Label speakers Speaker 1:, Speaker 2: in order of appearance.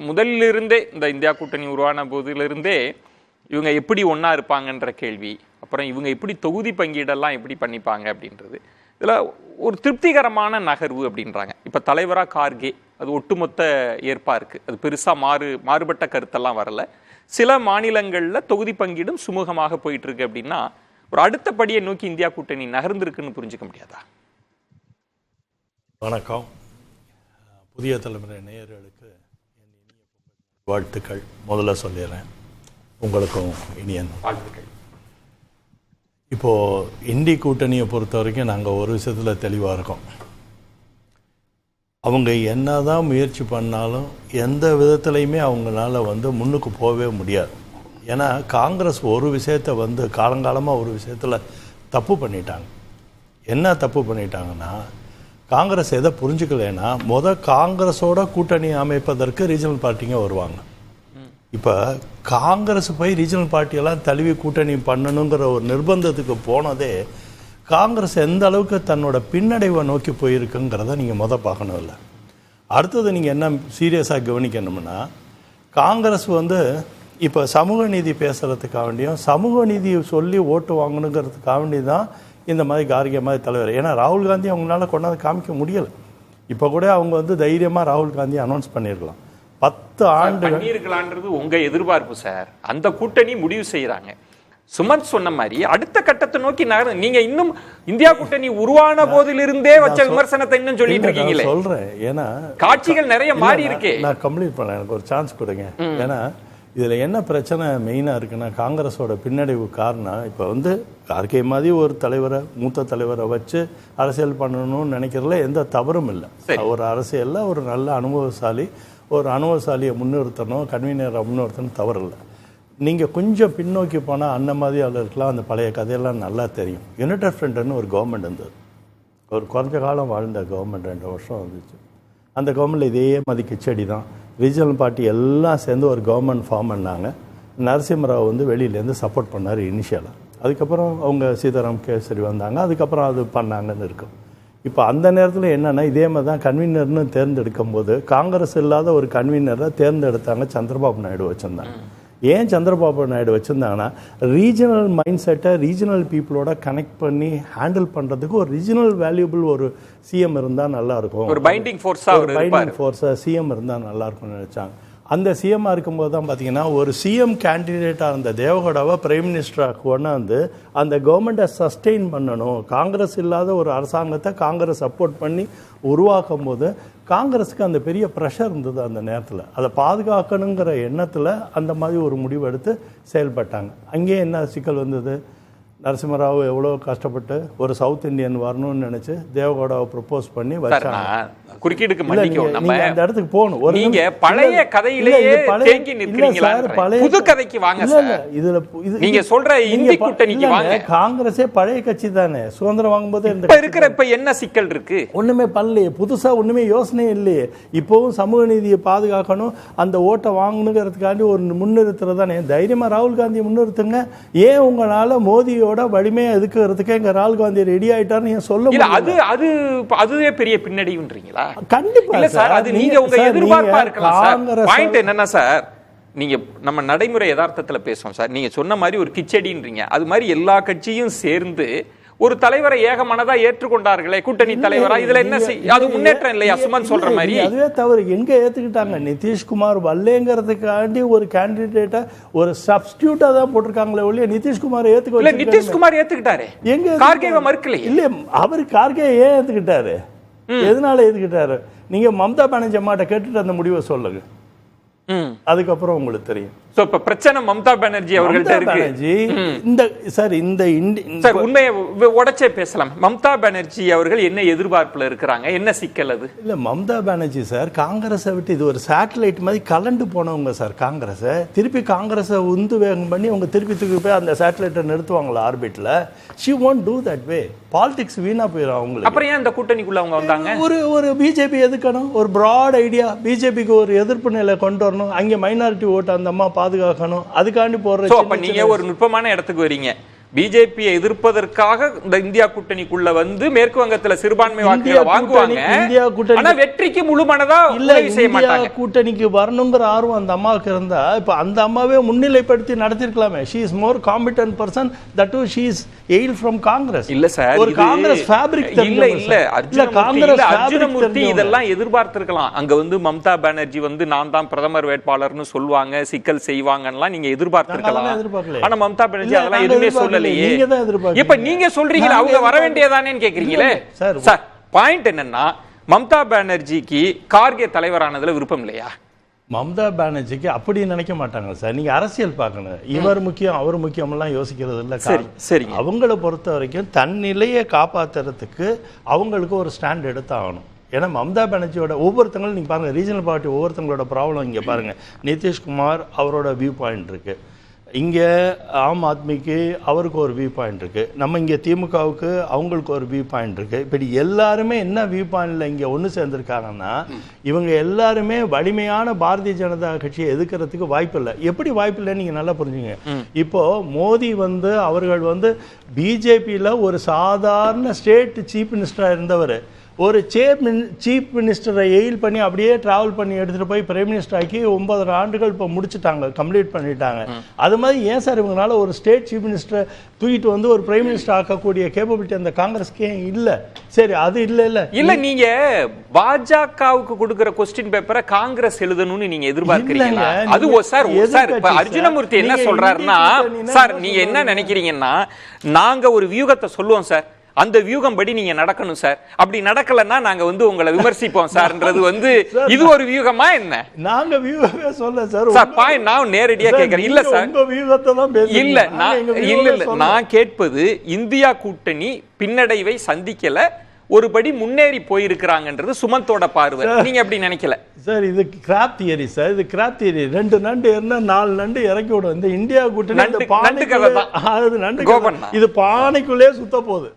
Speaker 1: முதலிலிருந்தே இந்த இந்தியா கூட்டணி உருவான போதிலிருந்தே இவங்க எப்படி ஒன்றா இருப்பாங்கன்ற கேள்வி, அப்புறம் இவங்க எப்படி தொகுதி பங்கீடெல்லாம் எப்படி பண்ணிப்பாங்க அப்படின்றது, இதில் ஒரு திருப்திகரமான நகர்வு அப்படின்றாங்க. இப்போ தலைவராக கார்கே, அது ஒட்டுமொத்த ஏற்பாக இருக்குது. அது பெருசாக மாறுபட்ட கருத்தெல்லாம் வரல. சில மாநிலங்களில் தொகுதி பங்கீடும் சுமூகமாக போயிட்டுருக்கு அப்படின்னா ஒரு அடுத்த படியை நோக்கி இந்தியா கூட்டணி நகர்ந்துருக்குன்னு புரிஞ்சுக்க முடியாதா?
Speaker 2: வணக்கம். புதிய தலைமுறை நேயர்களுக்கு என் இனிய வாழ்த்துக்கள் முதல்ல சொல்லிடுறேன். உங்களுக்கும் இனிய வாழ்த்துக்கள். இப்போது இந்தி கூட்டணியை பொறுத்த வரைக்கும் நாங்கள் ஒரு விஷயத்தில் தெளிவாக இருக்கோம். அவங்க என்ன தான் முயற்சி பண்ணாலும் எந்த விதத்துலையுமே அவங்களால முன்னுக்கு போகவே முடியாது. ஏன்னா காங்கிரஸ் ஒரு விஷயத்தை காலங்காலமாக ஒரு விஷயத்தில் தப்பு பண்ணிட்டாங்க. என்ன தப்பு பண்ணிட்டாங்கன்னா, காங்கிரஸ் எதை புரிஞ்சுக்கலைன்னா காங்கிரஸோட கூட்டணி அமைப்பதற்கு ரீஜனல் பார்ட்டிங்க வருவாங்க. இப்போ காங்கிரஸ் போய் ரீஜனல் பார்ட்டியெல்லாம் தழுவி கூட்டணி பண்ணணுங்கிற ஒரு நிர்பந்தத்துக்கு போனதே காங்கிரஸ் எந்த அளவுக்கு தன்னோட பின்னடைவை நோக்கி போயிருக்குங்கிறத நீங்கள் பார்க்கணும். இல்லை, அடுத்தது நீங்கள் என்ன சீரியஸாக கவனிக்கணும்னா, காங்கிரஸ் இப்போ சமூக நீதி பேசுகிறதுக்காக வேண்டியும் சமூக நீதியை சொல்லி ஓட்டு வாங்கணுங்கிறதுக்காக வேண்டி தான் இந்த மாதிரி கார்கே மாதிரி தலைவர். ஏன்னா ராகுல் காந்தி அவங்களால கொண்டாந்து காமிக்க முடியலை. இப்போ கூட அவங்க தைரியமாக ராகுல் காந்தி அனௌன்ஸ் பண்ணியிருக்கலாம். 10 ஆண்டு
Speaker 1: பண்ணியிருக்கலான்றது உங்கள் எதிர்பார்ப்பு சார். அந்த கூட்டணி முடிவு செய்கிறாங்க. சுமந்த் சொன்ன மாதிரி அடுத்த கட்டத்தை நோக்கி நீங்க இன்னும் இந்தியா கூட்டணி உருவான போதிலிருந்தே வச்ச விமர்சனத்தை இன்னும் சொல்லிட்டு இருக்கீங்களே.
Speaker 2: சொல்றேன், ஏன்னா
Speaker 1: காட்சிகள் நிறைய மாறி இருக்கு.
Speaker 2: நான் கம்ப்ளீட் பண்ண எனக்கு ஒரு சான்ஸ் கொடுங்க. ஏன்னா இதுல என்ன பிரச்சனை மெயினா இருக்குன்னா, காங்கிரஸோட பின்னடைவு காரணம் இப்போ கார்கே மாதிரி ஒரு தலைவரை, மூத்த தலைவரை வச்சு அரசியல் பண்ணணும்னு நினைக்கிறதுல எந்த தவறும் இல்லை. ஒரு அரசியல்ல ஒரு நல்ல அனுபவசாலியை முன்னிறுத்தணும், கன்வீனரை முன்னிறுத்தணும், தவறு இல்லை. நீங்கள் கொஞ்சம் பின்னோக்கி போனால் அந்த மாதிரி ஆளுக்கெல்லாம் அந்த பழைய கதையெல்லாம் நல்லா தெரியும். யுனைடெட் ஃப்ரண்ட்னு ஒரு கவர்மெண்ட் இருந்தது. ஒரு குறைஞ்ச காலம் வாழ்ந்த கவர்மெண்ட் 2 வருஷம் வந்துச்சு. அந்த கவர்மெண்ட்டில் இதே மாதிரி கிச்சடி தான். ரீஜனல் பார்ட்டி எல்லாம் சேர்ந்து ஒரு கவர்மெண்ட் ஃபார்ம் பண்ணாங்க. நரசிம்மராவ் வெளியிலேருந்து சப்போர்ட் பண்ணார் இனிஷியலாக. அதுக்கப்புறம் அவங்க சீதாராம் கேசரி வந்தாங்க. அதுக்கப்புறம் அது பண்ணாங்கன்னு இருக்கும். இப்போ அந்த நேரத்தில் என்னென்னா, இதே மாதிரி தான் கன்வீனர்னு தேர்ந்தெடுக்கும் போது காங்கிரஸ் இல்லாத ஒரு கன்வீனரை தேர்ந்தெடுத்தாங்க. சந்திரபாபு நாயுடு வச்சுருந்தாங்க. ஏன் சந்திரபாபு நாயுடு வச்சுருந்தாங்கன்னா, ரீஜனல் மைண்ட் செட்டை ரீஜனல் பீப்புளோட கனெக்ட் பண்ணி ஹேண்டில் பண்ணுறதுக்கு ஒரு ரீஜனல் வேல்யூபிள் ஒரு சிஎம் இருந்தால் நல்லாயிருக்கும்,
Speaker 1: ஒரு பைண்டிங் ஃபோர்ஸாக
Speaker 2: சிஎம் இருந்தால் நல்லாயிருக்கும்னு நினச்சாங்க. அந்த சிஎம்மாக இருக்கும்போது தான் பார்த்தீங்கன்னா, ஒரு சிஎம் கேண்டிடேட்டாக இருந்த தேவகவுடாவை பிரைம் மினிஸ்டராக கொண்டாந்து அந்த கவர்மெண்ட்டை சஸ்டெயின் பண்ணணும், காங்கிரஸ் இல்லாத ஒரு அரசாங்கத்தை காங்கிரஸ் சப்போர்ட் பண்ணி உருவாக்கும் போது காங்கிரஸுக்கு அந்த பெரிய ப்ரெஷர் இருந்தது. அந்த நேரத்தில் அதை பாதுகாக்கணுங்கிற எண்ணத்தில் அந்த மாதிரி ஒரு முடிவு எடுத்து செயல்பட்டாங்க. அங்கேயே என்ன சிக்கல் வந்தது, நரசிம்மராவ் எவ்வளோ கஷ்டப்பட்டு ஒரு சவுத் இந்தியன் வரணும்னு நினைச்சு தேவகவுடாவை ப்ரொபோஸ் பண்ணி வச்சாங்க.
Speaker 1: குறுக்கீடுக்கு மன்னிக்கவும்,
Speaker 2: அந்த இடத்துக்கு போகணும். ஒரு
Speaker 1: நீங்க பழைய கதையிலேயே தேங்கி நிற்கிறீங்களா? புது கதைக்கு வாங்க சார்.
Speaker 2: இதுல
Speaker 1: நீங்க சொல்ற இந்தி கூட்டணிக்கு வாங்க.
Speaker 2: காங்கிரஸே பழைய கட்சி தானே. சுதந்திரம் வாங்கும்போது
Speaker 1: இப்ப என்ன சிக்கல் இருக்கு?
Speaker 2: ஒண்ணுமே பண்ணலையே, புதுசா ஒண்ணுமே யோசனை இல்லையே. இப்பவும் சமூக நீதியை பாதுகாக்கணும், அந்த ஓட்டை வாங்கணுங்கிறதுக்காண்டி ஒரு முன்னிறுத்துறது தானே. தைரியமா ராகுல் காந்தியை முன்னிறுத்துங்க. ஏன் உங்களால மோதியோட வலிமையா எதுக்குறதுக்கு எங்க ராகுல் காந்தி ரெடி ஆயிட்டாருன்னு சொல்ல முடியல.
Speaker 1: அதுவே பெரிய பின்னடைவுன்றீங்களா?
Speaker 2: கண்டிப்பா
Speaker 1: இல்ல சார், அது நீங்க உங்க எதிர்பார்ப்பா இருக்கலாம் சார். பாயிண்ட் என்னன்னா சார், நீங்க நம்ம நடைமுறை யதார்த்தத்துல பேசுவோம் சார். நீங்க சொன்ன மாதிரி ஒரு கிச்சடின்றீங்க. அது மாதிரி எல்லா கட்சியும் சேர்ந்து ஒரு தலைவரை ஏகமனதா ஏற்றுக்கொண்டார்களே கூட்டணி தலைவரா, இதுல என்ன அது முன்னேற்றம் இல்லையா? சுமன் சொல்ற மாதிரி
Speaker 2: அதுவே தவறு. எங்க ஏத்துக்கிட்டாங்க? நிதிஷ்குமார் வல்லேங்கிறதுக்காண்டி ஒரு கேண்டிடேட்டை ஒரு சப்ஸ்டியூட்டா தான் போட்டிருக்காங்களே ஒழிய நிதிஷ்குமார் ஏத்துக்கல.
Speaker 1: நிதிஷ்குமார் ஏத்துக்கிட்டாரு, எங்க கார்கேவை மறுக்கல.
Speaker 2: இல்ல, அவர் கார்கே ஏன் ஏத்துக்கிட்டாரு? எதனால ஏத்துக்கிட்டாரு? நீங்க மம்தா பானர்ஜி அம்மாட்ட கேட்டுட்டு அந்த முடிவை சொல்லுங்க, அதுக்கப்புறம் உங்களுக்கு தெரியும்.
Speaker 1: சோ இப்ப பிரச்சனை மம்தா பானர்ஜி அவர்கள்ட்ட இருக்கு.
Speaker 2: இந்த
Speaker 1: உண்மையை உடைச்சே பேசலாம். மம்தா பானர்ஜி அவர்கள் என்ன எதிர்பார்ப்புல இருக்கிறாங்க, என்ன சிக்கல் அது?
Speaker 2: இல்ல, மம்தா பானர்ஜி சார் காங்கிரஸை விட்டு இது ஒரு சேட்டலைட் மாதிரி கலண்டு போனவங்க சார். காங்கிரஸை திருப்பி காங்கிரஸை உந்து வேகம் பண்ணி அவங்க திருப்பி போய் அந்த சேட்டலைட்டை நிறுத்துவாங்களா ஆர்பிட்ல? She won't do that way. Politics வீணா போயிடும் அவங்களுக்கு.
Speaker 1: அப்புறம் ஏன் அந்த கூட்டணிக்குள்ள அவங்க வந்தாங்க?
Speaker 2: ஒரு பிஜேபி எதுக்கணும்? ஒரு பிராட் ஐடியா, பிஜேபிக்கு ஒரு எதிர்ப்பு நிலை கொண்டு வரணும், அங்கே மைனாரிட்டி ஓட்டு அந்த அம்மா பாதுகாக்கணும், அதுக்காண்டி போடுற.
Speaker 1: நீங்க ஒரு நுட்பமான இடத்துக்கு வரீங்க. பிஜேபியை எதிர்ப்பதற்காக இந்த இந்தியா கூட்டணிக்குள்ள வந்து மேற்கு வங்கத்துல சிறுபான்மை வாக்குகளை வாங்குவாங்க. ஆனா வெற்றிக்கு முழுமனதா உதவி செய்ய மாட்டாங்க.
Speaker 2: கூட்டணிக்கு வரணுங்கிற ஆர்வம் அந்த அம்மாவுக்கு இருந்தா இப்ப அந்த அம்மாவே முன்னிலைப்படுத்தி நடத்திருக்கலாமே. she is more competent person, that too she is hail from Congress.
Speaker 1: இல்ல சார்,
Speaker 2: ஒரு காங்கிரஸ் ஃபேப்ரிக்
Speaker 1: இல்ல அர்ஜுனமூர்த்தி இதெல்லாம் எதிர்பார்த்திருக்கலாம். அங்க வந்து மம்தா பானர்ஜி வந்து நான் தான் பிரதமர் வேட்பாளர்னு சொல்லுவாங்க, சிக்கல் செய்வாங்கன்னு நீங்க எதிர்பார்த்திருக்கலாம். ஆனா மம்தா பானர்ஜி அதெல்லாம் எதுவுமே சொல்லலையே. இப்ப நீங்க சொல்றீங்களா அவங்க வர வேண்டியதானேன்னு கேக்குறீங்களே சார். பாயிண்ட் என்னன்னா, மம்தா பானர்ஜிக்கு கார்கே தலைவரானதுல விருப்பம் இல்லையா?
Speaker 2: மம்தா பானர்ஜிக்கு அப்படி நினைக்க மாட்டாங்க சார். நீங்க அரசியல் பார்க்கணும். இவர் முக்கியம் அவர் முக்கியம் எல்லாம் யோசிக்கிறது இல்ல.
Speaker 1: சரி,
Speaker 2: அவங்கள பொறுத்த வரைக்கும் தன் நிலையை காப்பாத்துறதுக்கு அவங்களுக்கு ஒரு ஸ்டாண்ட் எடுத்தாகணும். ஏன்னா மம்தா பானர்ஜியோட ஒவ்வொருத்தங்களும் நீங்க பாருங்க, ரீஜனல் பார்ட்டி ஒவ்வொருத்தங்களோட ப்ராப்ளம் இங்க பாருங்க. நிதிஷ்குமார் அவரோட வியூ பாயிண்ட் இருக்கு, இங்கே ஆம் ஆத்மிக்கு அவருக்கு ஒரு வியூ பாயிண்ட் இருக்குது, நம்ம இங்கே திமுகவுக்கு அவங்களுக்கு ஒரு வியூ பாயிண்ட் இருக்குது. இப்படி எல்லாருமே என்ன வியூ பாயிண்டில் இங்கே ஒன்று சேர்ந்துருக்காங்கன்னா, இவங்க எல்லாருமே வலிமையான பாரதிய ஜனதா கட்சியை எதிர்க்கிறதுக்கு வாய்ப்பு இல்லை. எப்படி வாய்ப்பு இல்லைன்னு நீங்கள் நல்லா புரிஞ்சுங்க. இப்போது மோடி வந்து அவர்கள் வந்து பிஜேபியில் ஒரு சாதாரண ஸ்டேட் சீஃப் மினிஸ்டராக இருந்தவர் ஒரு சீஃப் மினிஸ்டரை எயில் பண்ணி அப்படியே டிராவல் பண்ணி எடுத்துகிட்டு போய் பிரைம் மினிஸ்டர் ஆக்கி 9 ஆண்டுகள் இப்போ முடிச்சுட்டாங்க, கம்ப்ளீட் பண்ணிட்டாங்க. அது மாதிரி ஏன் சார் இவங்களால ஒரு ஸ்டேட் சீஃப் மினிஸ்டரை தூக்கிட்டு வந்து ஒரு பிரைம் மினிஸ்டர் ஆக்கக்கூடிய கேப்பபிலிட்டி அந்த காங்கிரஸ்க்கே இல்லை. சரி, அது இல்ல
Speaker 1: நீங்க பாஜகவுக்கு கொடுக்கிற கொஸ்டின் பேப்பரை காங்கிரஸ் எழுதணும்னு நீங்க எதிர்பார்க்கிறீங்களா? அது சார் அர்ஜுனமூர்த்தி என்ன சொல்றாருன்னா, சார் நீங்க என்ன நினைக்கிறீங்கன்னா, நாங்க ஒரு வியூகத்தை சொல்லுவோம் சார், அந்த வியூகம் படி நீங்க நடக்கணும் சார், அப்படி நடக்கலன்னா நாங்க வந்து உங்களை விமர்சிப்போம் சார்ன்றது வந்து இது ஒரு வியூகமா என்ன?
Speaker 2: நாங்க வியூகமே சொல்ல சார்.
Speaker 1: நான் நேரடியா கேட்கிறேன். இல்ல சார்,
Speaker 2: உங்க வியூகத்தை தான் பேசுறீங்க.
Speaker 1: இல்ல நான் கேட்பது, இந்தியா கூட்டணி பின்னடைவை சந்திக்கல, ஒருபடி முன்னேறி போயிருக்கிறாங்கன்றது சுமந்தோட பார்வை. நீங்க எப்படி நினைக்கல
Speaker 2: சார்? இது கிராப் தியரி சார். இது கிராப் தியரி. 2 நண்டு என்ன 4 நண்டு இறக்கி விடும். இந்த இந்தியா கூட்டணி
Speaker 1: நண்டு கதை தான்.
Speaker 2: இது பானைக்குள்ளே சுத்த போகுது.